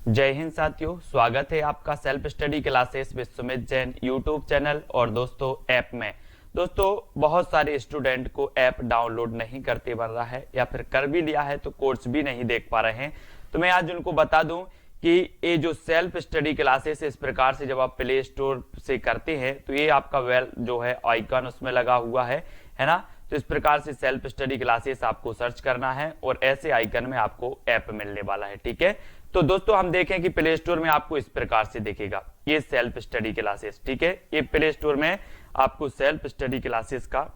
जय हिंद साथियों, स्वागत है आपका self study classes with Sumit Jain YouTube channel और दोस्तों ऐप में। दोस्तों बहुत सारे स्टूडेंट को ऐप डाउनलोड नहीं करते बन रहा है या फिर कर भी लिया है तो कोर्स भी नहीं देख पा रहे हैं। तो मैं आज उनको बता दूं कि ये जो सेल्फ स्टडी क्लासेस इस प्रकार से जब आप प्ले स्टोर से करते हैं तो ये आपका वेल जो है आइकन उसमें लगा हुआ है ना। तो इस प्रकार से सेल्फ स्टडी क्लासेस आपको सर्च करना है और ऐसे आइकन में आपको ऐप मिलने वाला है। ठीक है, तो दोस्तों हम देखें कि प्ले स्टोर में आपको इस प्रकार से दिखेगा ये सेल्फ स्टडी क्लासेस। ठीक है, ये प्ले स्टोर में आपको सेल्फ स्टडी क्लासेस का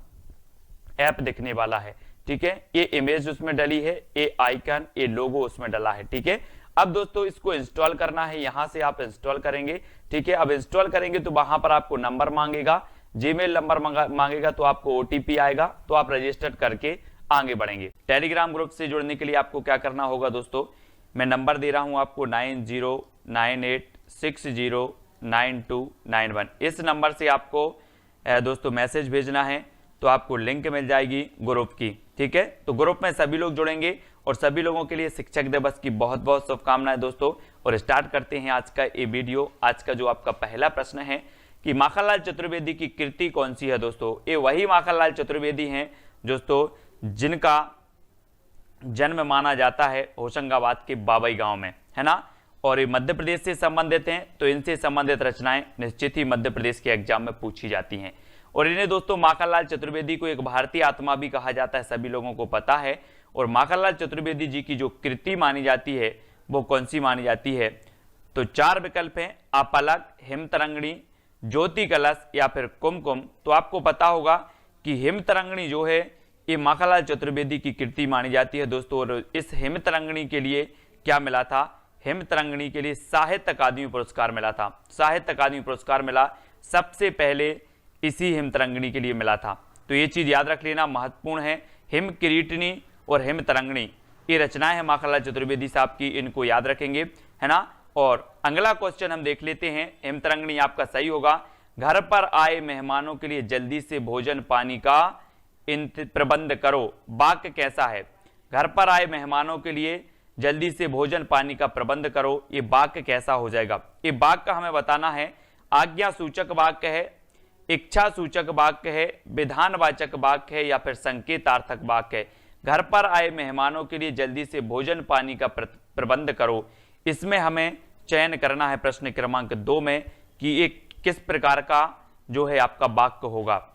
ऐप दिखने वाला है। ठीक है, ये इमेज उसमें डली है, ये आइकन, ये लोगो उसमें डला है। ठीक है, अब दोस्तों इसको इंस्टॉल करना है, यहां से आप इंस्टॉल करेंगे। ठीक है, अब इंस्टॉल करेंगे तो वहां पर आपको नंबर मांगेगा, जीमेल नंबर मांगेगा, तो आपको ओटीपी आएगा, तो आप रजिस्टर करके आगे बढ़ेंगे। टेलीग्राम ग्रुप से जुड़ने के लिए आपको क्या करना होगा दोस्तों, मैं नंबर दे रहा हूं आपको 9098609291। इस नंबर से आपको दोस्तों मैसेज भेजना है तो आपको लिंक मिल जाएगी ग्रुप की। ठीक है, तो ग्रुप में सभी लोग जुड़ेंगे और सभी लोगों के लिए शिक्षक दिवस की बहुत बहुत शुभकामनाएं दोस्तों। और स्टार्ट करते हैं आज का ये वीडियो। आज का जो आपका पहला प्रश्न है कि माखनलाल चतुर्वेदी की कृति कौन सी है दोस्तों। ये वही माखनलाल चतुर्वेदी हैं दोस्तों जिनका जन्म माना जाता है होशंगाबाद के बाबई गांव में, है ना। और ये मध्य प्रदेश से संबंधित हैं, तो इनसे संबंधित रचनाएं निश्चित ही मध्य प्रदेश के एग्जाम में पूछी जाती हैं। और इन्हें दोस्तों माखनलाल चतुर्वेदी को एक भारतीय आत्मा भी कहा जाता है, सभी लोगों को पता है। और माखनलाल चतुर्वेदी जी की जो कृति मानी जाती है वो कौन सी मानी जाती है, तो चार विकल्प हैं, अपलक, हिमतरंगिणी, ज्योति कलश या फिर कुमकुम। तो आपको पता होगा कि हिमतरंगिणी जो है ये माखनलाल चतुर्वेदी की कृति मानी जाती है दोस्तों। और इस हिमतरंगिणी के लिए क्या मिला था, हिमतरंगिणी के लिए साहित्य अकादमी पुरस्कार मिला था। साहित्य अकादमी पुरस्कार मिला सबसे पहले इसी हिमतरंगिणी के लिए मिला था। तो ये चीज याद रख लेना, महत्वपूर्ण है। हिम किरीटिनी और हिमतरंगिणी ये रचनाएं हैं माखनलाल चतुर्वेदी साहब की, इनको याद रखेंगे, है ना। और अगला क्वेश्चन हम देख लेते हैं। हिमतरंगिणी आपका सही होगा। घर पर आए मेहमानों के लिए जल्दी से भोजन पानी का प्रबंध करो, वाक्य कैसा है। घर पर आए मेहमानों के लिए जल्दी से भोजन पानी का प्रबंध करो, ये वाक्य कैसा हो जाएगा। ये वाक्य हमें बताना है, आज्ञा सूचक वाक्य है, इच्छा सूचक वाक्य है, विधानवाचक वाक्य है या फिर संकेतार्थक वाक्य है। घर पर आए मेहमानों के लिए जल्दी से भोजन पानी का प्रबंध करो, इसमें हमें चयन करना है प्रश्न क्रमांक 2 में कि ये किस प्रकार का जो है आपका वाक्य होगा।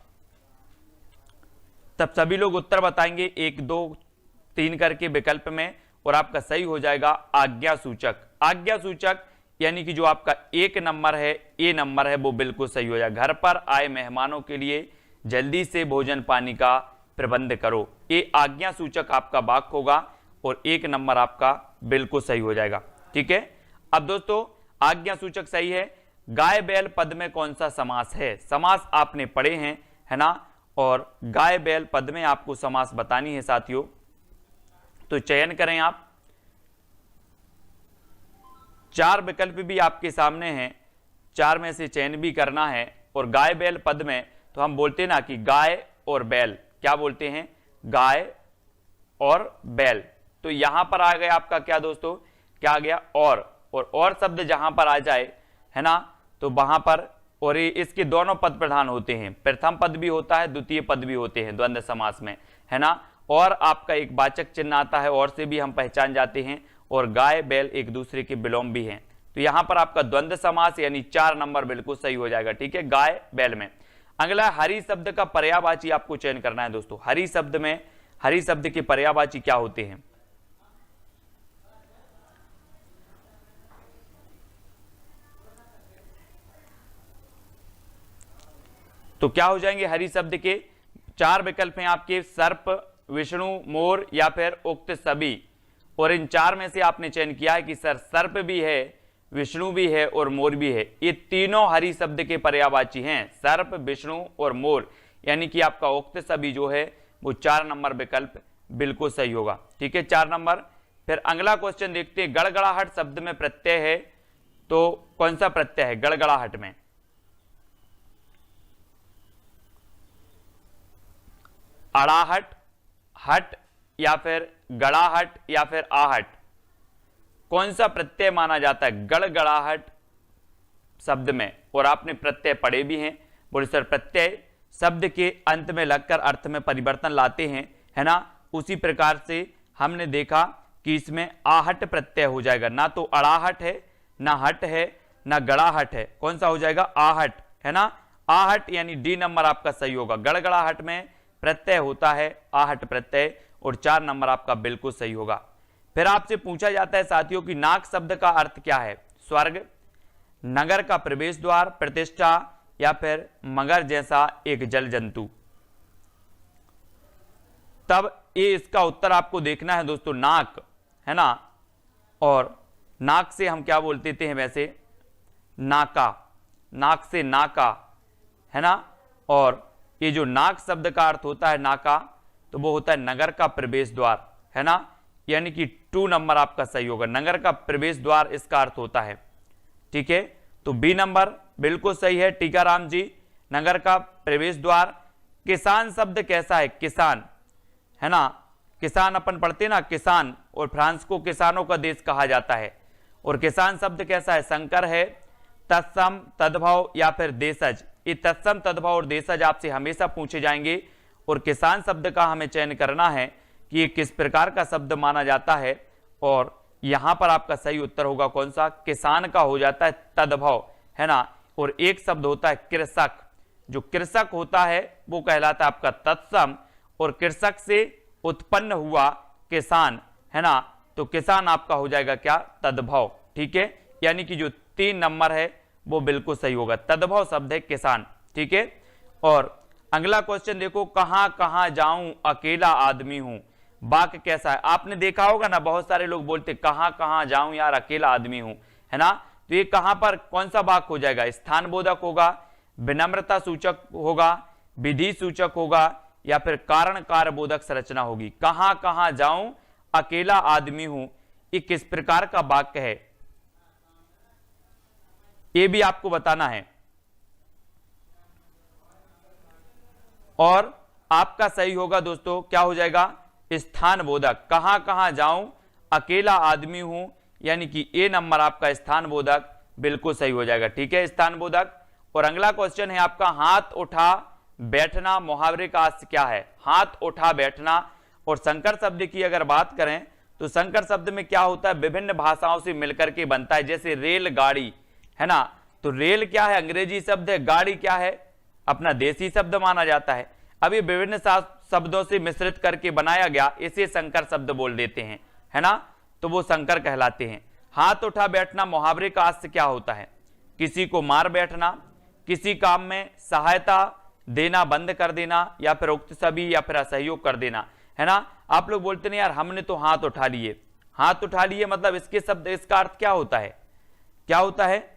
तब सभी लोग उत्तर बताएंगे 1 2 3 करके विकल्प में, और आपका सही हो जाएगा आज्ञा सूचक। आज्ञा सूचक यानी कि जो आपका 1 नंबर है, ए नंबर है, वो बिल्कुल सही हो जाएगा। घर पर आए मेहमानों के लिए जल्दी से भोजन पानी का प्रबंध करो, ये आज्ञा सूचक आपका वाक्य होगा और 1 नंबर आपका बिल्कुल सही हो जाएगा। ठीक है, अब दोस्तों आज्ञा सूचक सही है। गाय बैल पद में कौन सा समास है। समास आपने पढ़े हैं, है ना। और गाय बैल पद में आपको समास बतानी है साथियों, तो चयन करें आप। 4 विकल्प भी आपके सामने हैं, 4 में से चयन भी करना है। और गाय बैल पद में तो हम बोलते हैं ना कि गाय और बैल, क्या बोलते हैं, गाय और बैल। तो यहां पर आ गया आपका क्या दोस्तों, क्या आ गया और शब्द जहां पर आ जाए, है ना, तो वहां पर, और इसके दोनों पद प्रधान होते हैं, प्रथम पद भी होता है, द्वितीय पद भी होते हैं द्वंद्व समास में, है ना। और आपका एक वाचक चिन्ह आता है, और से भी हम पहचान जाते हैं, और गाय बैल एक दूसरे के विलोम भी हैं। तो यहां पर आपका द्वंद्व समास यानी 4 नंबर बिल्कुल सही हो जाएगा। ठीक है, गाय बैल में। अगला हरि शब्द का पर्यायवाची आपको चयन करना है दोस्तों। हरि शब्द में, हरि शब्द के पर्यायवाची क्या होते हैं, तो क्या हो जाएंगे हरि शब्द के 4 विकल्प हैं आपके, सर्प, विष्णु, मोर या फिर उक्त सभी। और इन 4 में से आपने चयन किया है कि सर सर्प भी है, विष्णु भी है और मोर भी है। ये तीनों हरि शब्द के पर्यायवाची हैं, सर्प, विष्णु और मोर, यानी कि आपका उक्त सभी जो है वो 4 नंबर विकल्प बिल्कुल सही होगा। ठीक है, 4 नंबर। फिर अगला क्वेश्चन देखते हैं, गड़गड़ाहट शब्द में प्रत्यय है, तो कौन सा प्रत्यय है गड़गड़ाहट में। अड़ाहट, हट या फिर गड़ाहट या फिर आहट। कौन सा प्रत्यय माना जाता है गड़गड़ाहट शब्द में? और आपने प्रत्यय पढ़े भी हैं। बोले सर प्रत्यय शब्द के अंत में लगकर अर्थ में परिवर्तन लाते हैं, है ना। उसी प्रकार से हमने देखा कि इसमें आहट प्रत्यय हो जाएगा, ना तो अड़ाहट है, ना हट है, ना गड़ाहट है। कौन सा हो जाएगा? आहट, है ना। आहट यानी डी नंबर आपका सही होगा। गड़गड़ाहट में प्रत्यय होता है आहट प्रत्यय, और 4 नंबर आपका बिल्कुल सही होगा। फिर आपसे पूछा जाता है साथियों कि नाक शब्द का अर्थ क्या है? स्वर्ग, नगर का प्रवेश द्वार, प्रतिष्ठा, या फिर मगर जैसा एक जल जंतु। तब ये इसका उत्तर आपको देखना है दोस्तों, नाक, है ना। और नाक से हम क्या बोलते थे वैसे? नाका, नाक से नाका, है ना। और ये जो नाक शब्द का अर्थ होता है नाका, तो वो होता है नगर का प्रवेश द्वार, है ना। यानी कि 2 नंबर आपका सही होगा, नगर का प्रवेश द्वार इसका अर्थ होता है। ठीक है, तो बी नंबर बिल्कुल सही है टीकाराम जी, नगर का प्रवेश द्वार। किसान शब्द कैसा है? किसान, है ना। किसान अपन पढ़ते ना, किसान, और फ्रांस को किसानों का देश कहा जाता है। और किसान शब्द कैसा है? संकर है, तत्सम, तद्भव या फिर देशज। ये तत्सम, तद्भव और देशज आपसे हमेशा पूछे जाएंगे। और किसान शब्द का हमें चयन करना है कि ये किस प्रकार का शब्द माना जाता है। और यहां पर आपका सही उत्तर होगा कौन सा? किसान का हो जाता है तद्भव, है ना। और एक शब्द होता है कृषक, जो कृषक होता है वो कहलाता है आपका तत्सम, और कृषक से उत्पन्न हुआ किसान, है ना। तो किसान आपका हो जाएगा क्या? तद्भव। ठीक है, यानी कि जो 3 नंबर है वो बिल्कुल सही होगा, तद्भव शब्द है किसान। ठीक है, और अगला क्वेश्चन देखो, कहां कहां जाऊं अकेला आदमी हूं। वाक्य कैसा है? आपने देखा होगा ना, बहुत सारे लोग बोलते कहां कहां जाऊं यार अकेला आदमी हूं, है ना। तो ये कहां पर कौन सा वाक्य हो जाएगा? स्थान बोधक होगा, विनम्रता सूचक होगा, विधि सूचक होगा, या फिर कारण कार्य बोधक संरचना होगी। कहां कहां जाऊं अकेला आदमी हूं, ये किस प्रकार का वाक्य है ये भी आपको बताना है। और आपका सही होगा दोस्तों, क्या हो जाएगा? स्थान बोधक। कहां कहां जाऊं अकेला आदमी हूं, यानी कि ए नंबर आपका स्थान बोधक बिल्कुल सही हो जाएगा। ठीक है, स्थान बोधक। और अगला क्वेश्चन है आपका, हाथ उठा बैठना मुहावरे का अर्थ क्या है? हाथ उठा बैठना। और संकर शब्द की अगर बात करें तो संकर शब्द में क्या होता है? विभिन्न भाषाओं से मिलकर के बनता है, जैसे रेलगाड़ी, है ना। तो रेल क्या है? अंग्रेजी शब्द है, गाड़ी क्या है? अपना देसी शब्द माना जाता है। अब ये विभिन्न शब्दों से मिश्रित करके बनाया गया, इसे संकर शब्द बोल देते हैं, है ना। तो वो संकर कहलाते हैं। हाथ उठा बैठना मुहावरे का अर्थ क्या होता है? किसी को मार बैठना, किसी काम में सहायता देना बंद कर देना, या फिर उक्त सभी, या फिर असहयोग कर देना, है ना। आप लोग बोलते नहीं यार हमने तो हाथ उठा लिए, हाथ उठा लिए मतलब इसके शब्द, इसका अर्थ क्या होता है? क्या होता है?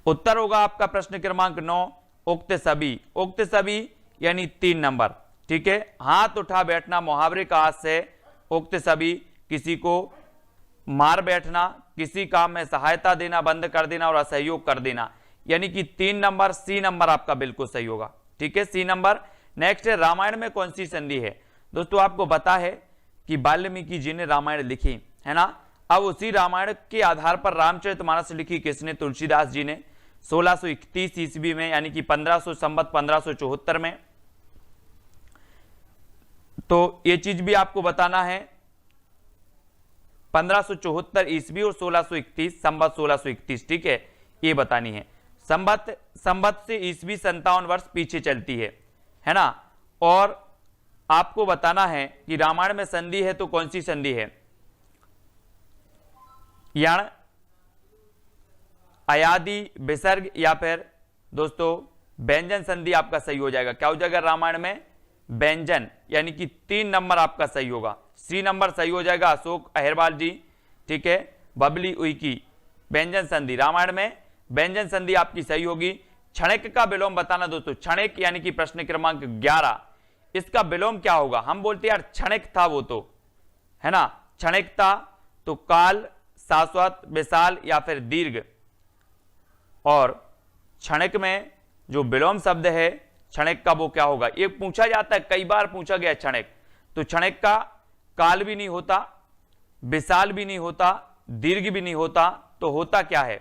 उत्तर होगा आपका प्रश्न क्रमांक 9 उक्त सभी। उक्त सभी यानी 3 नंबर। ठीक है, हाथ उठा बैठना मुहावरे का अर्थ है उक्त सभी, किसी को मार बैठना, किसी काम में सहायता देना बंद कर देना, और असहयोग कर देना, यानी कि 3 नंबर सी नंबर आपका बिल्कुल सही होगा। ठीक है, सी नंबर। नेक्स्ट है, रामायण में कौन सी संधि है? दोस्तों आपको पता है कि वाल्मीकि जी ने रामायण लिखी, है ना। अब उसी रामायण के आधार पर रामचरितमानस लिखी किसने? तुलसीदास जी ने 1631 ईस्वी में, यानी कि 1500 संवत 1574 में। तो ये चीज भी आपको बताना है, 1574 ईस्वी और 1631 संवत 1631। ठीक है, ये बतानी है। संवत से ईस्वी 57 वर्ष पीछे चलती है ना। और आपको बताना है कि रामायण में संधि है तो कौन सी संधि है? यण, अयादि, विसर्ग, या फिर दोस्तों व्यंजन संधि आपका सही हो जाएगा। क्या हो जाएगा रामायण में? व्यंजन, यानी कि 3 नंबर आपका सही होगा। सी नंबर सही हो जाएगा अशोक अहिरवाल जी। ठीक है, बबली उइकी, व्यंजन संधि, रामायण में व्यंजन संधि आपकी सही होगी। क्षणिक का विलोम बताना दोस्तों, क्षणिक यानी कि प्रश्न क्रमांक 11, इसका विलोम क्या होगा? हम बोलते यार क्षणिक था वो तो, है ना, क्षणिक था तो काल, शाश्वत, विशाल, या फिर दीर्घ। और क्षणिक में जो विलोम शब्द है क्षणिक का वो क्या होगा? ये पूछा जाता है, कई बार पूछा गया क्षणिक। तो क्षणिक का काल भी नहीं होता, विशाल भी नहीं होता, दीर्घ भी नहीं होता, तो होता क्या है?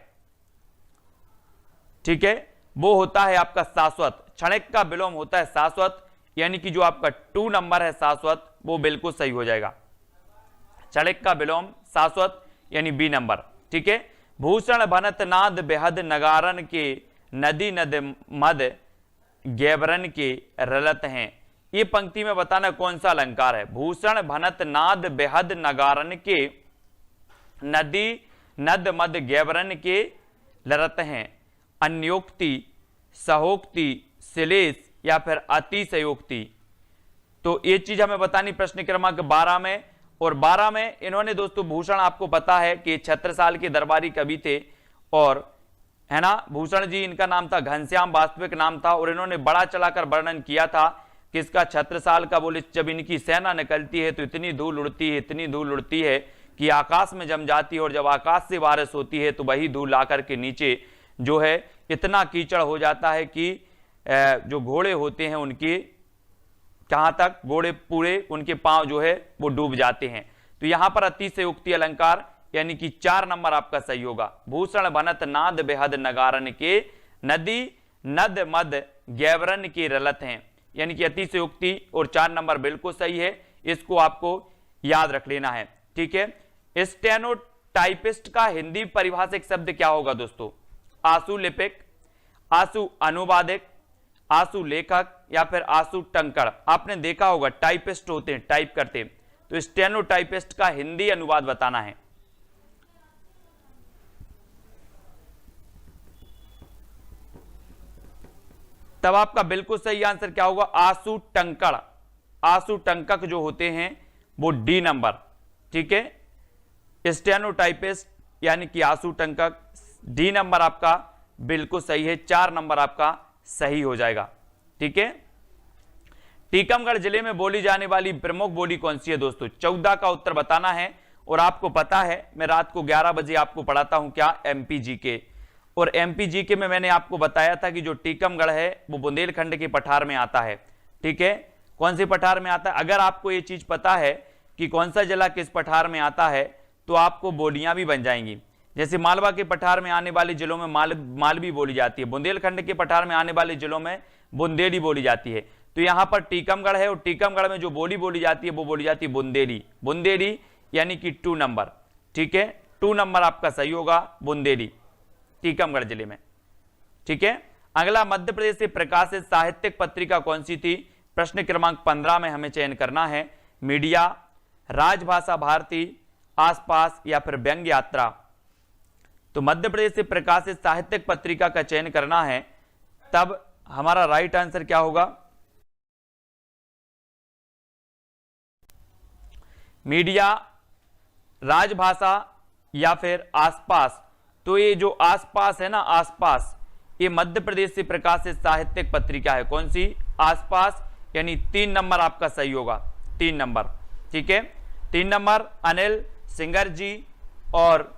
ठीक है, वो होता है आपका शाश्वत। क्षणिक का विलोम होता है शाश्वत, यानी कि जो आपका 2 नंबर है शाश्वत, वो बिल्कुल सही हो जाएगा। क्षणिक का विलोम शाश्वत यानी बी नंबर। ठीक है, भूषण भनत नाद बेहद नगारन के, नदी नद मद गैबरन के रलत हैं। ये पंक्ति में बताना कौन सा अलंकार है? भूषण भनत नाद बेहद नगारन के, नदी नद मद गैबरन के लरत हैं। अन्योक्ति, सहोक्ति, श्लेष या फिर अतिशयोक्ति। तो ये चीज हमें बतानी प्रश्न क्रमांक 12 में। और 12 में इन्होंने दोस्तों भूषण, आपको पता है कि छत्रसाल के दरबारी कवि थे, और है ना, भूषण जी इनका नाम था, घनश्याम वास्तविक नाम था, और इन्होंने बड़ा चलाकर वर्णन किया था किसका? छत्रसाल का। बोले जब इनकी सेना निकलती है तो इतनी धूल उड़ती है, इतनी धूल उड़ती है कि आकाश में जम जाती है, और जब आकाश से बारिश होती है तो वही धूल आकर के नीचे जो है इतना कीचड़ हो जाता है कि जो घोड़े होते हैं उनके कहां तक, घोड़े पूरे उनके पांव जो है वो डूब जाते हैं। तो यहां पर अतिशयोक्ति अलंकार यानी कि 4 नंबर आपका सही होगा। भूषण भनत नाद बेहद नगारन के, नदी नद मद गैबरन के रलत हैं, यानी कि अतिशयोक्ति, और 4 नंबर बिल्कुल सही है। इसको आपको याद रख लेना है। ठीक है, स्टेनोटाइपिस्ट का हिंदी परिभाषिक शब्द क्या होगा दोस्तों? आशु लिपिक, आशु अनुवादक, आशु लेखक या फिर आशु टंकड़। आपने देखा होगा टाइपिस्ट होते हैं, टाइप करते हैं, तो स्टेनोटाइपिस्ट का हिंदी अनुवाद बताना है। तब आपका बिल्कुल सही आंसर क्या होगा? आशु टंकड़। आशु टंकक जो होते हैं वो डी नंबर। ठीक है, स्टेनोटाइपिस्ट यानी कि आशु टंकक, डी नंबर आपका बिल्कुल सही है। 4 नंबर आपका सही हो जाएगा। ठीक है, टीकमगढ़ जिले में बोली जाने वाली प्रमुख बोली कौन सी है दोस्तों? 14 का उत्तर बताना है। और आपको पता है मैं रात को 11 बजे आपको पढ़ाता हूं क्या? एमपीजीके। और एमपीजीके में मैंने आपको बताया था कि जो टीकमगढ़ है वो बुंदेलखंड के पठार में आता है। ठीक है, कौन से पठार में आता है? अगर आपको ये चीज पता है कि कौन सा जिला किस पठार में आता है तो आपको बोलियां भी बन जाएंगी। जैसे मालवा के पठार में आने वाले जिलों में मालवी बोली जाती है, बुंदेलखंड के पठार में आने वाले जिलों में बुंदेली बोली जाती है। तो यहां पर टीकमगढ़ है, और टीकमगढ़ में जो बोली बोली जाती है वो बोली जाती है बुंदेली। बुंदेली यानी कि 2 नंबर। ठीक है, 2 नंबर आपका सही होगा, बुंदेली, टीकमगढ़ जिले में। ठीक है, अगला मध्य प्रदेश से प्रकाशित साहित्यिक पत्रिका कौन सी थी? प्रश्न क्रमांक 15 में हमें चयन करना है। मीडिया, राजभाषा भारती, आसपास या फिर व्यंग्य यात्रा। तो मध्य प्रदेश से प्रकाशित साहित्यिक पत्रिका का चयन करना है। तब हमारा राइट आंसर क्या होगा? मीडिया, राजभाषा या फिर आसपास। तो ये जो आसपास है ना, आसपास, ये मध्य प्रदेश से प्रकाशित साहित्यिक पत्रिका है। कौन सी? आसपास, यानी 3 नंबर आपका सही होगा, 3 नंबर। ठीक है, 3 नंबर अनिल सिंगर जी और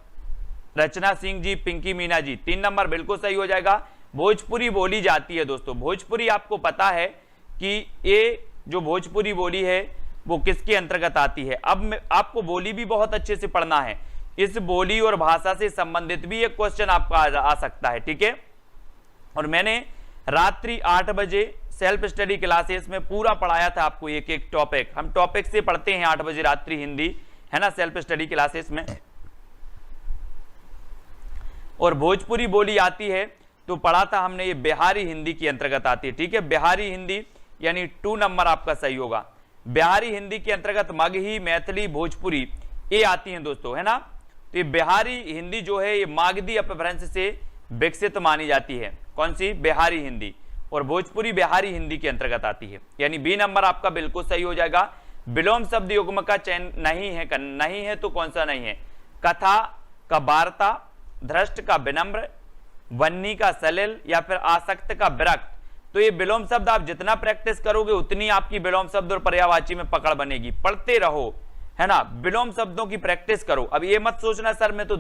रचना सिंह जी, पिंकी मीना जी, 3 नंबर बिल्कुल सही हो जाएगा। भोजपुरी बोली जाती है दोस्तों। भोजपुरी आपको पता है कि ये जो भोजपुरी बोली है वो किसके अंतर्गत आती है? अब आपको बोली भी बहुत अच्छे से पढ़ना है। इस बोली और भाषा से संबंधित भी एक क्वेश्चन आपका आ सकता है। ठीक है, और मैंने रात्रि 8 बजे सेल्फ स्टडी क्लासेस में पूरा पढ़ाया था आपको एक एक टॉपिक। हम टॉपिक से पढ़ते हैं 8 बजे रात्रि हिंदी, है ना, सेल्फ स्टडी क्लासेस में। और भोजपुरी बोली आती है तो पढ़ा था हमने, ये बिहारी हिंदी की अंतर्गत आती है। ठीक है, बिहारी हिंदी यानी 2 नंबर आपका सही होगा। बिहारी हिंदी के अंतर्गत मगही, मैथिली, भोजपुरी ये आती हैं दोस्तों, है ना। तो ये बिहारी हिंदी जो है ये मागधी अपभ्रंश से विकसित मानी जाती है। कौन सी? बिहारी हिंदी। और भोजपुरी बिहारी हिंदी के अंतर्गत आती है, यानी बी नंबर आपका बिल्कुल सही हो जाएगा। विलोम शब्द युग्म का चयन नहीं है तो कौन सा नहीं है? कथा का वार्ता, धृष्ट का विनम्र, वन्नी का सलिल या फिर आसक्त का विरक्त। तो ये विलोम शब्द आप जितना प्रैक्टिस करोगे उतनी आपकी विलोम शब्द और पर्यायवाची में पकड़ बनेगी। पढ़ते रहो, है ना, विलोम शब्दों की प्रैक्टिस करो। अब ये मत सोचना सर मैं तो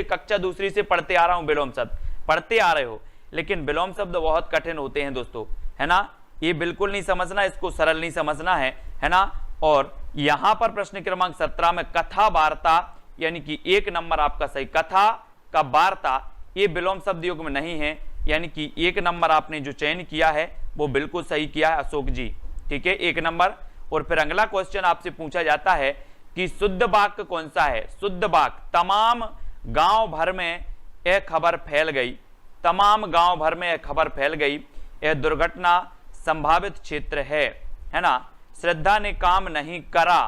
कक्षा दूसरी से पढ़ते आ रहा हूं विलोम शब्द, पढ़ते आ रहे हो, लेकिन विलोम शब्द बहुत कठिन होते हैं दोस्तों, है ना। ये बिल्कुल नहीं समझना, इसको सरल नहीं समझना है ना। और यहां पर प्रश्न क्रमांक 17 में कथा वार्ता यानी कि 1 नंबर आपका सही। कथा का वार्ता ये विलोम शब्द युग में नहीं है, यानी कि 1 नंबर आपने जो चयन किया है वो बिल्कुल सही किया है अशोक जी, ठीक है, 1 नंबर। और फिर अगला क्वेश्चन आपसे पूछा जाता है कि शुद्ध वाक्य कौन सा है। शुद्ध वाक्य, तमाम गांव भर में यह खबर फैल गई, तमाम गांव भर में यह खबर फैल गई, यह दुर्घटना संभावित क्षेत्र है ना। श्रद्धा ने काम नहीं करा,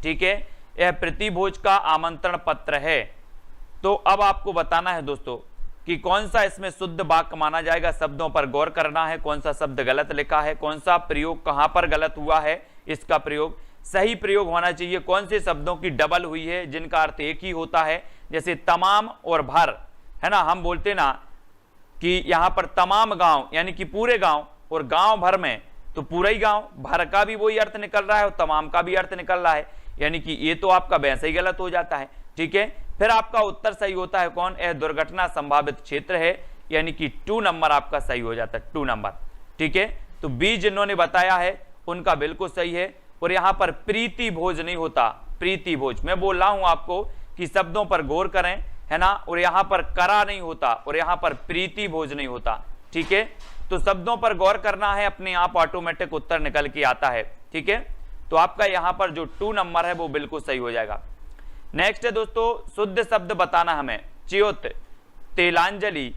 ठीक है, यह प्रतिभोज का आमंत्रण पत्र है। तो अब आपको बताना है दोस्तों कि कौन सा इसमें शुद्ध वाक्य माना जाएगा। शब्दों पर गौर करना है, कौन सा शब्द गलत लिखा है, कौन सा प्रयोग कहां पर गलत हुआ है, इसका प्रयोग सही प्रयोग होना चाहिए। कौन से शब्दों की डबल हुई है जिनका अर्थ एक ही होता है, जैसे तमाम और भर, है ना। हम बोलते ना कि यहां पर तमाम गांव यानी कि पूरे गांव, और गांव भर में तो पूरा ही गांव, भर का भी वही अर्थ निकल रहा है और तमाम का भी अर्थ निकल रहा है, यानी कि ये तो आपका वैसे ही गलत हो जाता है, ठीक है। फिर आपका उत्तर सही होता है कौन, यह दुर्घटना संभावित क्षेत्र है, यानी कि 2 नंबर आपका सही हो जाता है, 2 नंबर, ठीक है। तो बी जिन्होंने बताया है उनका बिल्कुल सही है। और यहां पर प्रीति भोज नहीं होता, प्रीति भोज। मैं बोल रहा हूं आपको कि शब्दों पर गौर करें, है ना। और यहां पर करा नहीं होता और यहां पर प्रीति भोज नहीं होता, ठीक है। तो शब्दों पर गौर करना है, अपने आप ऑटोमेटिक उत्तर निकल के आता है, ठीक है। तो आपका यहां पर जो 2 नंबर है वो बिल्कुल सही हो जाएगा। नेक्स्ट है दोस्तों, शुद्ध शब्द बताना हमें। च्युत, तेलांजलि,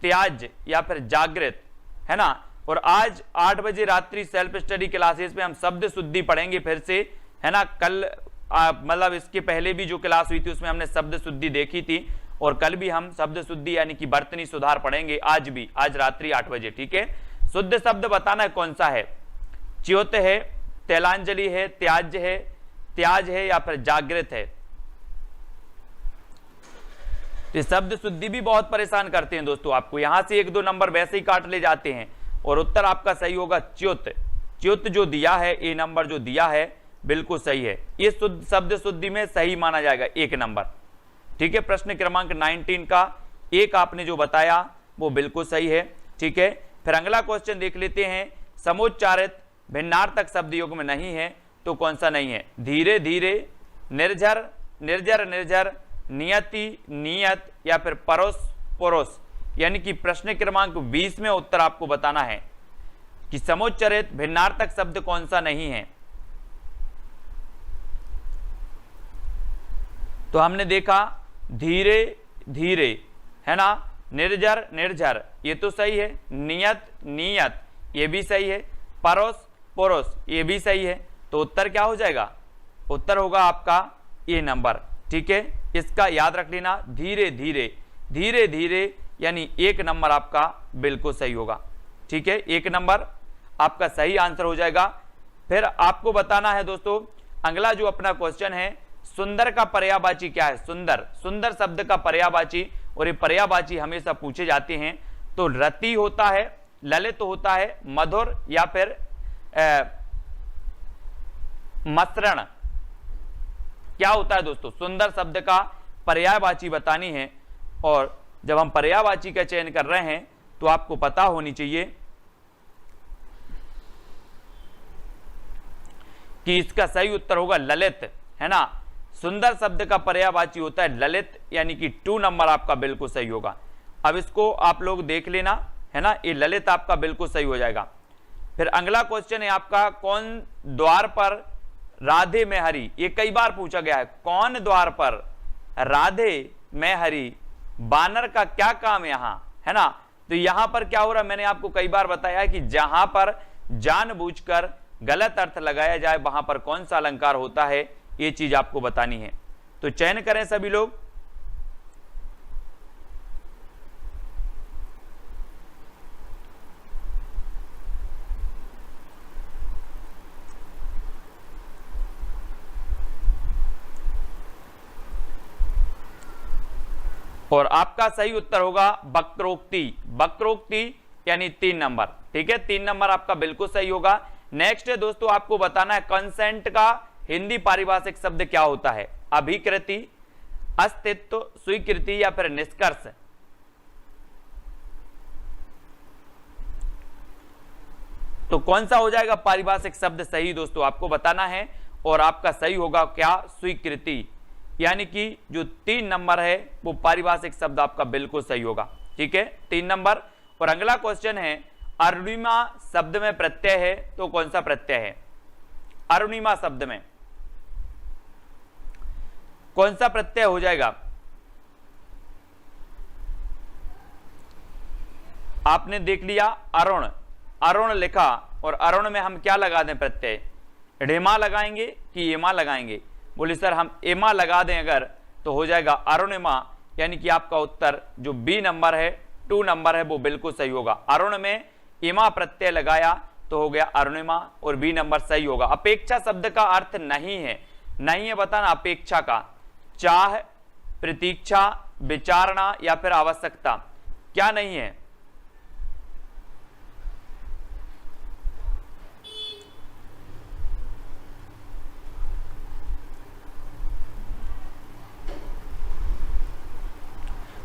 त्याज या फिर जागृत, है ना। और आज 8 बजे रात्रि सेल्फ स्टडी क्लासेस में हम शब्द शुद्धि पढ़ेंगे फिर से, है ना। कल मतलब इसके पहले भी जो क्लास हुई थी उसमें हमने शब्द शुद्धि देखी थी, और कल भी हम शब्द शुद्धि यानी कि वर्तनी सुधार पढ़ेंगे, आज भी, आज रात्रि 8 बजे, ठीक है। शुद्ध शब्द बताना है कौन सा है। च्युत है, तेलांजलि है, त्याज है या फिर जागृत है। ये शब्द शुद्धि भी बहुत परेशान करते हैं दोस्तों आपको, यहां से 1-2 नंबर वैसे ही काट ले जाते हैं। और उत्तर आपका सही होगा च्युत। च्युत जो दिया है, ए नंबर जो दिया है बिल्कुल सही है, ये शुद्ध शब्द शुद्धि में सही माना जाएगा, 1 नंबर, ठीक है। प्रश्न क्रमांक 19 का 1 आपने जो बताया वो बिल्कुल सही है, ठीक है। फिर अगला क्वेश्चन देख लेते हैं। समुच्चारित भिन्नार्थक शब्द युग में नहीं है तो कौन सा नहीं है। धीरे धीरे, निर्झर, निर्झर, नियति, नियत या फिर परोस, परोस, यानी कि प्रश्न क्रमांक 20 में उत्तर आपको बताना है कि समुच्चरित भिन्नार्थक शब्द कौन सा नहीं है। तो हमने देखा धीरे धीरे, है ना, निर्झर ये तो सही है, नियत ये भी सही है, परोस परोस ये भी सही है। तो उत्तर क्या हो जाएगा, उत्तर होगा आपका ए नंबर, ठीक है। इसका याद रख लेना, धीरे धीरे यानी 1 नंबर आपका बिल्कुल सही होगा, ठीक है। 1 नंबर आपका सही आंसर हो जाएगा। फिर आपको बताना है दोस्तों अगला जो अपना क्वेश्चन है, सुंदर का पर्यायवाची क्या है। सुंदर शब्द का पर्यायवाची, और ये पर्यायवाची हमेशा पूछे जाते हैं। तो रति होता है, ललित होता है, मधुर या फिर मसरण, क्या होता है दोस्तों। सुंदर शब्द का पर्यायवाची बतानी है, और जब हम पर्यायवाची का चयन कर रहे हैं तो आपको पता होनी चाहिए कि इसका सही उत्तर होगा ललित, है ना। सुंदर शब्द का पर्यायवाची होता है ललित, यानी कि 2 नंबर आपका बिल्कुल सही होगा। अब इसको आप लोग देख लेना, है ना, ये ललित आपका बिल्कुल सही हो जाएगा। फिर अगला क्वेश्चन है आपका, कौन द्वार पर राधे में हरि। ये कई बार पूछा गया है, कौन द्वार पर राधे में हरि, बानर का क्या काम यहां, है ना। तो यहां पर क्या हो रहा है, मैंने आपको कई बार बताया है कि जहां पर जानबूझकर गलत अर्थ लगाया जाए वहां पर कौन सा अलंकार होता है, ये चीज आपको बतानी है। तो चयन करें सभी लोग। और आपका सही उत्तर होगा वक्रोक्ति। वक्रोक्ति यानी 3 नंबर, ठीक है, 3 नंबर आपका बिल्कुल सही होगा। नेक्स्ट है दोस्तों, आपको बताना है कंसेंट का हिंदी पारिभाषिक शब्द क्या होता है। अभिकृति, अस्तित्व, स्वीकृति या फिर निष्कर्ष। तो कौन सा हो जाएगा पारिभाषिक शब्द सही दोस्तों, आपको बताना है। और आपका सही होगा क्या, स्वीकृति, यानी कि जो 3 नंबर है वो पारिभाषिक शब्द आपका बिल्कुल सही होगा। ठीक है, 3 नंबर। और अगला क्वेश्चन है, अरुणिमा शब्द में प्रत्यय है तो कौन सा प्रत्यय है? अरुणिमा शब्द में कौन सा प्रत्यय हो जाएगा? आपने देख लिया अरुण, अरुण लिखा, और अरुण में हम क्या लगा दें प्रत्यय? ढेमा लगाएंगे कि एमा लगाएंगे? बोले सर हम एमा लगा दें अगर तो हो जाएगा अरुणिमा, यानी कि आपका उत्तर जो बी नंबर है, 2 नंबर है, वो बिल्कुल सही होगा। अरुण में एमा प्रत्यय लगाया तो हो गया अरुणिमा, और बी नंबर सही होगा। अपेक्षा शब्द का अर्थ नहीं है, नहीं है बताना अपेक्षा का, चाह, प्रतीक्षा, विचारणा या फिर आवश्यकता, क्या नहीं है?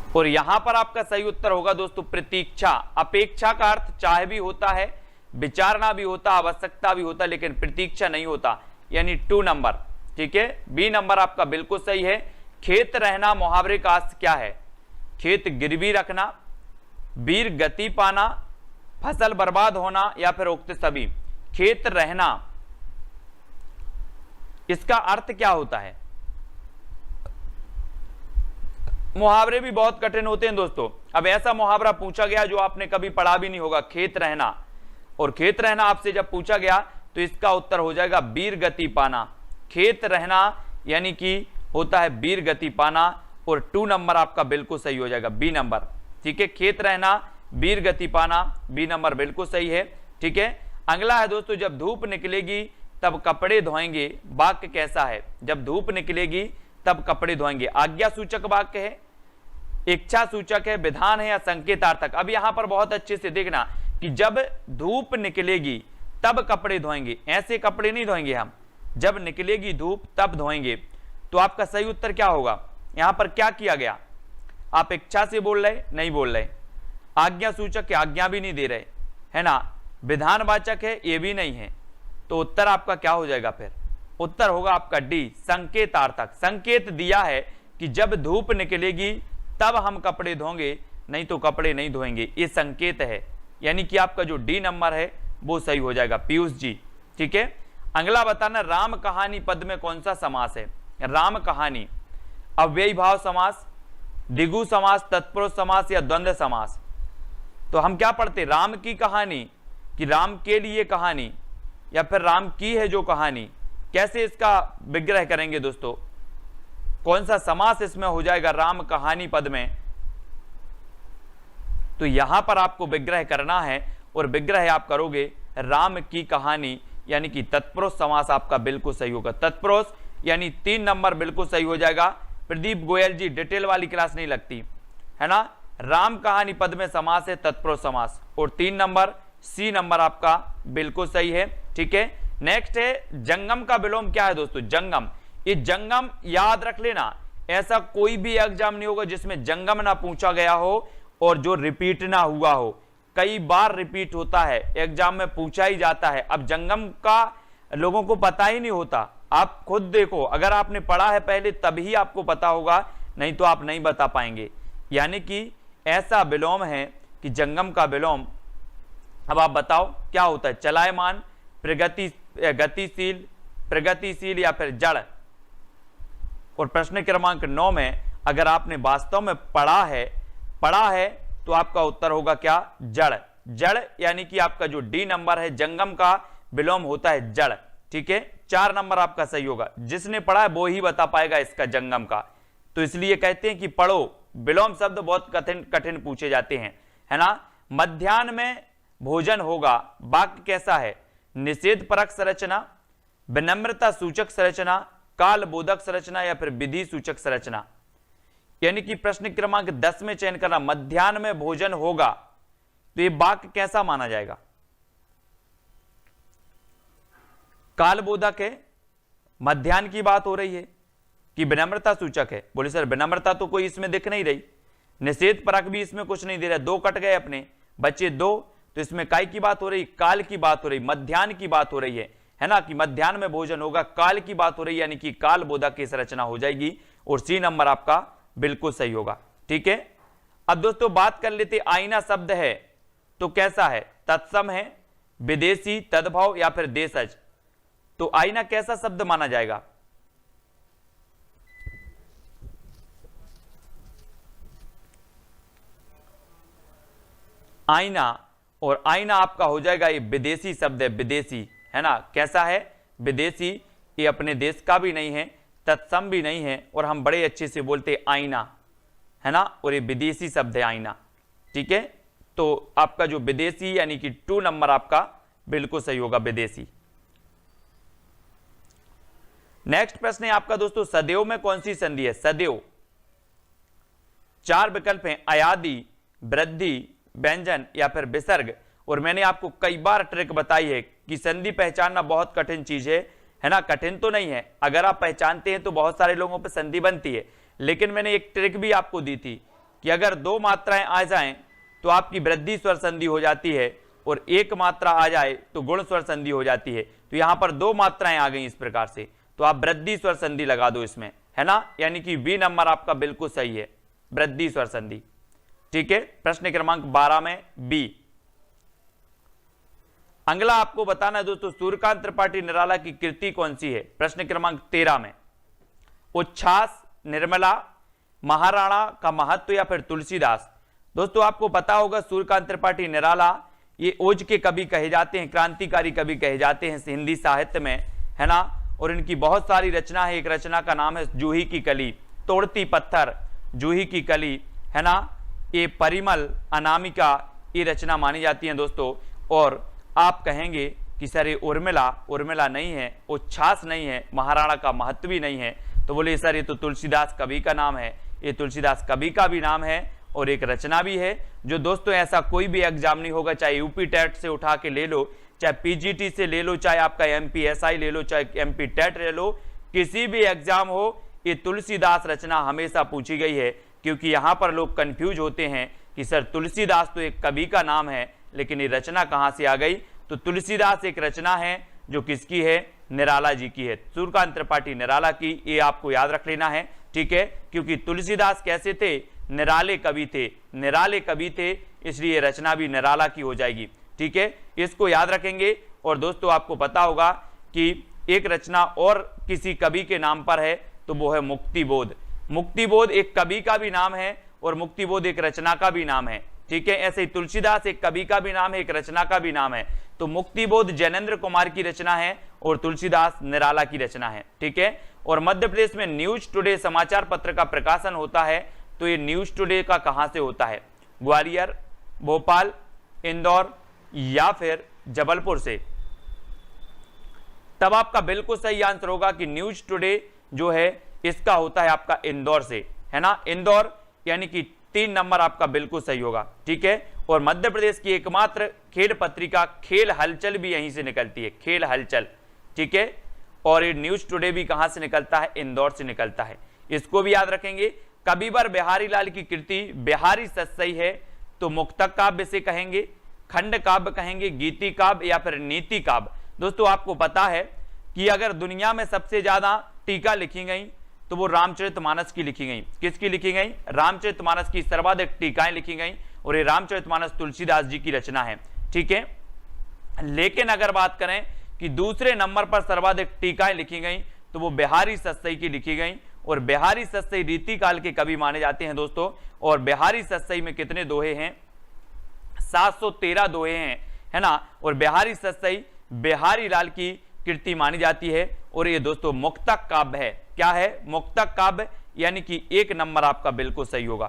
और यहां पर आपका सही उत्तर होगा दोस्तों प्रतीक्षा। अपेक्षा का अर्थ चाह भी होता है, विचारना भी होता, आवश्यकता भी होता, लेकिन प्रतीक्षा नहीं होता, यानी 2 नंबर। ठीक है, बी नंबर आपका बिल्कुल सही है। खेत रहना मुहावरे का अर्थ क्या है? खेत गिरवी रखना, वीर गति पाना, फसल बर्बाद होना या फिर उक्त सभी। खेत रहना इसका अर्थ क्या होता है? मुहावरे भी बहुत कठिन होते हैं दोस्तों। अब ऐसा मुहावरा पूछा गया जो आपने कभी पढ़ा भी नहीं होगा, खेत रहना, और खेत रहना आपसे जब पूछा गया तो इसका उत्तर हो जाएगा वीर गति पाना। खेत रहना यानी कि होता है वीर गति पाना, और 2 नंबर आपका बिल्कुल सही हो जाएगा, बी नंबर। ठीक है, खेत रहना, वीर गति पाना, बी नंबर बिल्कुल सही है। ठीक है, अगला है दोस्तों, जब धूप निकलेगी तब कपड़े धोएंगे, वाक्य कैसा है? जब धूप निकलेगी तब कपड़े धोएंगे, आज्ञा सूचक वाक्य है, इच्छा सूचक है, विधान है या संकेतार्थक? अब यहां पर बहुत अच्छे से देखना कि जब धूप निकलेगी तब कपड़े धोएंगे, ऐसे कपड़े नहीं धोएंगे हम, जब निकलेगी धूप तब धोएंगे। तो आपका सही उत्तर क्या होगा? यहां पर क्या किया गया? आप इच्छा से बोल रहे, नहीं बोल रहे, आज्ञा सूचक है, आज्ञा भी नहीं दे रहे, है ना, विधानवाचक है, ये भी नहीं है, तो उत्तर आपका क्या हो जाएगा फिर? उत्तर होगा आपका डी, संकेतार्थक। संकेत दिया है कि जब धूप निकलेगी तब हम कपड़े धोएंगे, नहीं तो कपड़े नहीं धोएंगे, ये संकेत है, यानी कि आपका जो डी नंबर है वो सही हो जाएगा, पीयूष जी। ठीक है, अगला बताना, राम कहानी पद में कौन सा समास है? राम कहानी, अव्ययी भाव समास, द्विगु समास, तत्पुरुष समास या द्वंद्व समास? तो हम क्या पढ़ते, राम की कहानी कि राम के लिए कहानी, या फिर राम की है जो कहानी? कैसे इसका विग्रह करेंगे दोस्तों? कौन सा समास इसमें हो जाएगा राम कहानी पद में? तो यहां पर आपको विग्रह करना है, और विग्रह आप करोगे राम की कहानी, यानी कि तत्पुरुष समास आपका बिल्कुल सही होगा। तत्पुरुष यानी 3 नंबर बिल्कुल सही हो जाएगा। प्रदीप गोयल जी, डिटेल वाली क्लास नहीं लगती है ना, राम कहानी पद में समास है तत्पुरुष समास, और 3 नंबर सी नंबर आपका बिल्कुल सही है। ठीक है, नेक्स्ट है जंगम का विलोम क्या है दोस्तों? जंगम, ये जंगम याद रख लेना, ऐसा कोई भी एग्जाम नहीं होगा जिसमें जंगम ना पूछा गया हो और जो रिपीट ना हुआ हो। कई बार रिपीट होता है, एग्जाम में पूछा ही जाता है। अब जंगम का लोगों को पता ही नहीं होता, आप खुद देखो, अगर आपने पढ़ा है पहले तभी आपको पता होगा, नहीं तो आप नहीं बता पाएंगे। यानी कि ऐसा विलोम है कि जंगम का विलोम। अब आप बताओ क्या होता है? चलायमान, गतिशील, प्रगतिशील या फिर जड़? और प्रश्न क्रमांक 9 में अगर आपने वास्तव में पढ़ा है तो आपका उत्तर होगा क्या? जड़। जड़ यानी कि आपका जो डी नंबर है, जंगम का विलोम होता है जड़। ठीक है, 4 नंबर आपका सही होगा। जिसने पढ़ा है वो ही बता पाएगा इसका जंगम का, तो इसलिए कहते हैं कि पढ़ो, विलोम शब्द बहुत कठिन कठिन पूछे जाते हैं, है ना। मध्याह्न में भोजन होगा, वाक्य कैसा है? निषेध परक संरचना, विनम्रता सूचक संरचना, काल बोधक संरचना या फिर विधि सूचक संरचना? यानी कि प्रश्न क्रमांक 10 में चयन करना, मध्याह्न में भोजन होगा, तो ये वाक्य कैसा माना जाएगा? काल बोधक है, मध्याह्न की बात हो रही है कि विनम्रता सूचक है? बोले सर विनम्रता तो कोई इसमें दिख नहीं रही, निषेध परक भी इसमें कुछ नहीं दे रहा, 2 कट गए अपने, बच्चे 2, तो इसमें काय की बात हो रही, काल की बात हो रही, मध्याह्न की बात हो रही है ना, कि मध्याह्न में भोजन होगा, काल की बात हो रही है, यानी कि काल बोधक इस रचना हो जाएगी और सी नंबर आपका बिल्कुल सही होगा। ठीक है, अब दोस्तों बात कर लेते आईना शब्द है तो कैसा है, तत्सम है, विदेशी, तद्भव या फिर देशज। तो आईना कैसा शब्द माना जाएगा? आईना, और आईना आपका हो जाएगा ये विदेशी शब्द है, विदेशी, है ना, कैसा है, विदेशी, ये अपने देश का भी नहीं है, तत्सम भी नहीं है, और हम बड़े अच्छे से बोलते आईना, है ना, और ये विदेशी शब्द है आईना। ठीक है, तो आपका जो विदेशी यानी कि 2 नंबर आपका बिल्कुल सही होगा, विदेशी। नेक्स्ट प्रश्न है आपका दोस्तों, सदैव में कौन सी संधि है? सदैव 4 विकल्प हैं, अयादि, वृद्धि, व्यंजन या फिर विसर्ग। और मैंने आपको कई बार ट्रिक बताई है कि संधि पहचानना बहुत कठिन चीज है ना, कठिन तो नहीं है, अगर आप पहचानते हैं तो बहुत सारे लोगों पे संधि बनती है, लेकिन मैंने एक ट्रिक भी आपको दी थी कि अगर 2 मात्राएं आ जाएं तो आपकी वृद्धि स्वर संधि हो जाती है, और 1 मात्रा आ जाए तो गुण स्वर संधि हो जाती है। तो यहां पर 2 मात्राएं आ गई इस प्रकार से, तो आप वृद्धि स्वर संधि लगा दो इसमें, है ना, यानी कि बी नंबर आपका बिल्कुल सही है, वृद्धि स्वर संधि। ठीक है, प्रश्न क्रमांक 12 में बी। अगला आपको बताना है दोस्तों, सूर्यकांत त्रिपाठी निराला की कृति कौन सी है? प्रश्न क्रमांक 13 में उच्छ्वास, निर्मला, महाराणा का महत्व या फिर तुलसीदास। दोस्तों आपको पता होगा सूर्यकांत त्रिपाठी निराला ये ओज के कवि कहे जाते हैं, क्रांतिकारी कवि कहे जाते हैं हिंदी साहित्य में, है ना, और इनकी बहुत सारी रचना है। एक रचना का नाम है जूही की कली, तोड़ती पत्थर, जूही की कली, है ना, ये परिमल, अनामिका, ये रचना मानी जाती है दोस्तों। और आप कहेंगे कि सर ये उर्मिला, उर्मिला नहीं है, उच्छ्वास नहीं है, महाराणा का महत्व भी नहीं है, तो बोले सर ये तो तुलसीदास कवि का नाम है, ये तुलसीदास कवि का भी नाम है और एक रचना भी है। जो दोस्तों ऐसा कोई भी एग्जाम नहीं होगा, चाहे यूपी टेट से उठा के ले लो, चाहे पीजीटी से ले लो, चाहे आपका एमपीएसआई ले लो, चाहे एमपी टेट ले लो, किसी भी एग्जाम हो, ये तुलसीदास रचना हमेशा पूछी गई है। क्योंकि यहां पर लोग कंफ्यूज होते हैं कि सर तुलसीदास तो एक कवि का नाम है, लेकिन ये रचना कहां से आ गई? तो तुलसीदास एक रचना है जो किसकी है? निराला जी की है, सूर्यकांत त्रिपाठी निराला की, ये आपको याद रख लेना है। ठीक है, क्योंकि तुलसीदास कैसे थे? निराले कवि थे, निराले कवि थे, इसलिए रचना भी निराला की हो जाएगी। ठीक है, इसको याद रखेंगे। और दोस्तों आपको पता होगा कि एक रचना और किसी कवि के नाम पर है, तो वो है मुक्तिबोध। मुक्तिबोध एक कवि का भी नाम है और मुक्तिबोध एक रचना का भी नाम है। ठीक है, ऐसे ही तुलसीदास एक कवि का भी नाम है, एक रचना का भी नाम है। तो मुक्तिबोध जैनेन्द्र कुमार की रचना है और तुलसीदास निराला की रचना है। ठीक है, और मध्य प्रदेश में न्यूज टुडे समाचार पत्र का प्रकाशन होता है, तो ये न्यूज टुडे का कहां से होता है? ग्वालियर, भोपाल, इंदौर या फिर जबलपुर से? तब आपका बिल्कुल सही आंसर होगा कि न्यूज टुडे जो है इसका होता है आपका इंदौर से, है ना, इंदौर, यानी कि 3 नंबर आपका बिल्कुल सही होगा। ठीक है, और मध्य प्रदेश की एकमात्र खेल पत्रिका खेल हलचल भी यहीं से निकलती है, खेल हलचल। ठीक है, और ये न्यूज टुडे भी कहां से निकलता है? इंदौर से निकलता है, इसको भी याद रखेंगे। कविवर बिहारी लाल की कृति बिहारी सत्सई है, तो मुक्तक काव्य से कहेंगे, खंड काव्य कहेंगे, गीति काव्य या फिर नीति काव्य। दोस्तों आपको पता है कि अगर दुनिया में सबसे ज्यादा टीका लिखी गई तो वो रामचरितमानस की लिखी गई। किसकी लिखी गई? रामचरितमानस की सर्वाधिक टीकाएं लिखी गई, और ये रामचरितमानस तुलसीदास जी की रचना है। ठीक है, लेकिन अगर बात करें कि दूसरे नंबर पर सर्वाधिक टीकाएं लिखी गई, तो वो बिहारी सत्सई की लिखी गई, और बिहारी सत्सई रीति काल के कवि माने जाते हैं दोस्तों। और बिहारी सत्सई में कितने दोहे हैं? 713 दोहे हैं, है ना, और बिहारी सत्सई बिहारी लाल की कृति मानी जाती है। और ये दोस्तों मुक्तक काव्य है। क्या है? मुक्तक काव्य, यानी कि 1 नंबर आपका बिल्कुल सही होगा।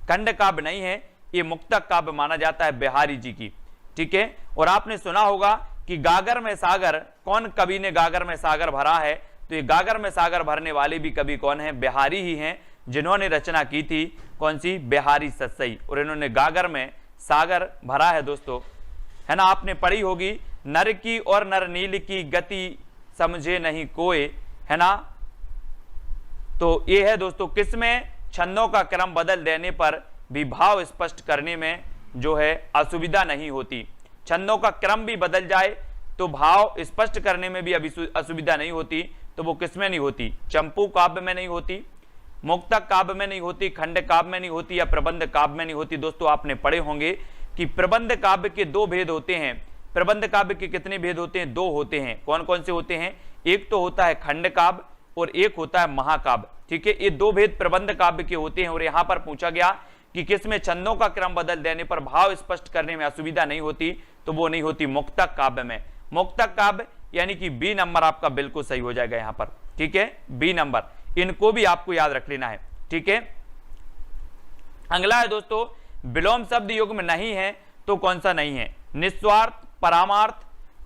खंड काव्य नहीं है, ये मुक्तक काव्य माना जाता है बिहारी जी की। ठीक है, और आपने सुना होगा कि गागर में सागर, कौन कवि ने गागर में सागर भरा है? तो ये गागर में सागर भरने वाले भी कवि कौन है? बिहारी ही हैं, जिन्होंने रचना की थी कौन सी? बिहारी सत्सई, और इन्होंने गागर में सागर भरा है दोस्तों, है ना। आपने पढ़ी होगी, नर की और नर नील की गति समझे नहीं कोई, है ना। तो ये है दोस्तों किसमें? छंदों का क्रम बदल देने पर भी भाव स्पष्ट करने में जो है असुविधा नहीं होती। छंदों का क्रम भी बदल जाए तो भाव स्पष्ट करने में भी अभी असुविधा नहीं होती, तो वो किसमें नहीं होती? चंपू काव्य में नहीं होती, मुक्तक काव्य में नहीं होती, खंड काव्य में नहीं होती, या प्रबंध काव्य में नहीं होती। दोस्तों आपने पढ़े होंगे कि प्रबंध काव्य के दो भेद होते हैं। प्रबंध काव्य के कितने भेद होते हैं? दो होते हैं। कौन कौन से होते हैं? एक तो होता है खंड काव्य और एक होता है महाकाव्य। ठीक है, ये दो भेद प्रबंध काव्य के होते हैं। और यहां पर पूछा गया कि किसमें छंदों का क्रम बदल देने पर भाव स्पष्ट करने में असुविधा नहीं होती, तो वो नहीं होती मुक्तक काव्य में। मुक्तक काव्य यानी कि बी नंबर आपका बिल्कुल सही हो जाएगा यहां पर। ठीक है, बी नंबर, इनको भी आपको याद रख लेना है। ठीक है, अगला है दोस्तों, विलोम शब्द युग में नहीं है तो कौन सा नहीं है? निस्वार्थ, परामार्थ,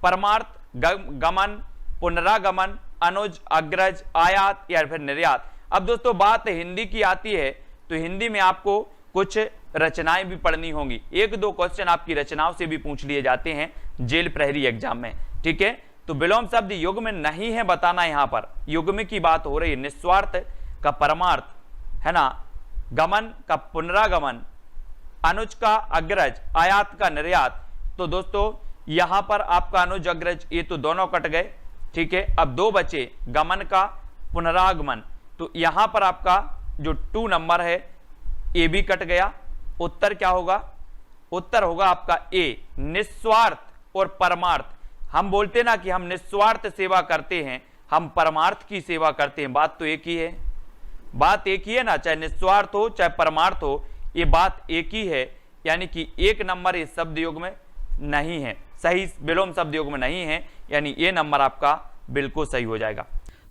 परमार्थ, गमन, पुनरागमन, अनुज, अग्रज, आयात या फिर निर्यात। अब दोस्तों बात हिंदी की आती है तो हिंदी में आपको कुछ रचनाएं भी पढ़नी होंगी। एक दो क्वेश्चन आपकी रचनाओं से भी पूछ लिए जाते हैं जेल प्रहरी एग्जाम में। ठीक है, तो विलोम शब्द युग में नहीं है बताना। यहां पर युग में की बात हो रही है। निस्वार्थ का परमार्थ है ना, गमन का पुनरागमन, अनुज का अग्रज, आयात का निर्यात। तो दोस्तों यहां पर आपका अनुज अग्रज ये तो दोनों कट गए। ठीक है, अब दो बचे, गमन का पुनरागमन। तो यहां पर आपका जो 2 नंबर है ए भी कट गया। उत्तर क्या होगा? उत्तर होगा आपका ए, निस्वार्थ और परमार्थ। हम बोलते ना कि हम निस्वार्थ सेवा करते हैं, हम परमार्थ की सेवा करते हैं, बात तो एक ही है। बात एक ही है ना, चाहे निस्वार्थ हो चाहे परमार्थ हो, ये बात एक ही है। यानी कि 1 नंबर इस शब्द योग में नहीं है, सही विलोम शब्द योग में नहीं है, यानी ये नंबर आपका बिल्कुल सही हो जाएगा।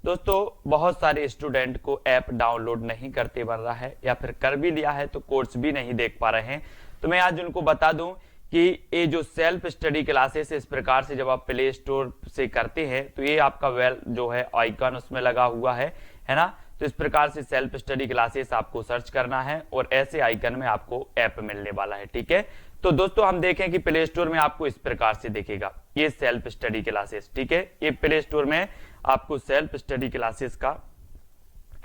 दोस्तों बहुत सारे स्टूडेंट को ऐप डाउनलोड नहीं करते बन रहा है, या फिर कर भी लिया है तो कोर्स भी नहीं देख पा रहे हैं। तो मैं आज उनको बता दूं कि ये जो सेल्फ स्टडी क्लासेस इस प्रकार से जब आप प्ले स्टोर से करते हैं तो ये आपका जो है आइकन उसमें लगा हुआ है ना। तो इस प्रकार से सेल्फ स्टडी क्लासेस आपको सर्च करना है और ऐसे आइकन में आपको ऐप मिलने वाला है। ठीक है, तो दोस्तों हम देखें कि प्ले स्टोर में आपको इस प्रकार से दिखेगा ये सेल्फ स्टडी क्लासेस। ठीक है, ये प्ले स्टोर में आपको सेल्फ स्टडी क्लासेस का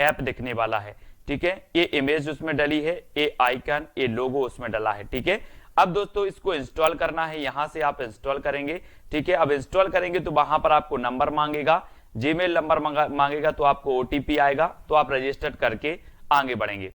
ऐप दिखने वाला है। ठीक है, ये इमेज उसमें डली है, ये आइकन, ये लोगो उसमें डला है। ठीक है, अब दोस्तों इसको इंस्टॉल करना है, यहां से आप इंस्टॉल करेंगे। ठीक है, अब इंस्टॉल करेंगे तो वहां पर आपको नंबर मांगेगा, जीमेल नंबर मांगेगा, तो आपको ओटीपी आएगा, तो आप रजिस्टर करके आगे बढ़ेंगे।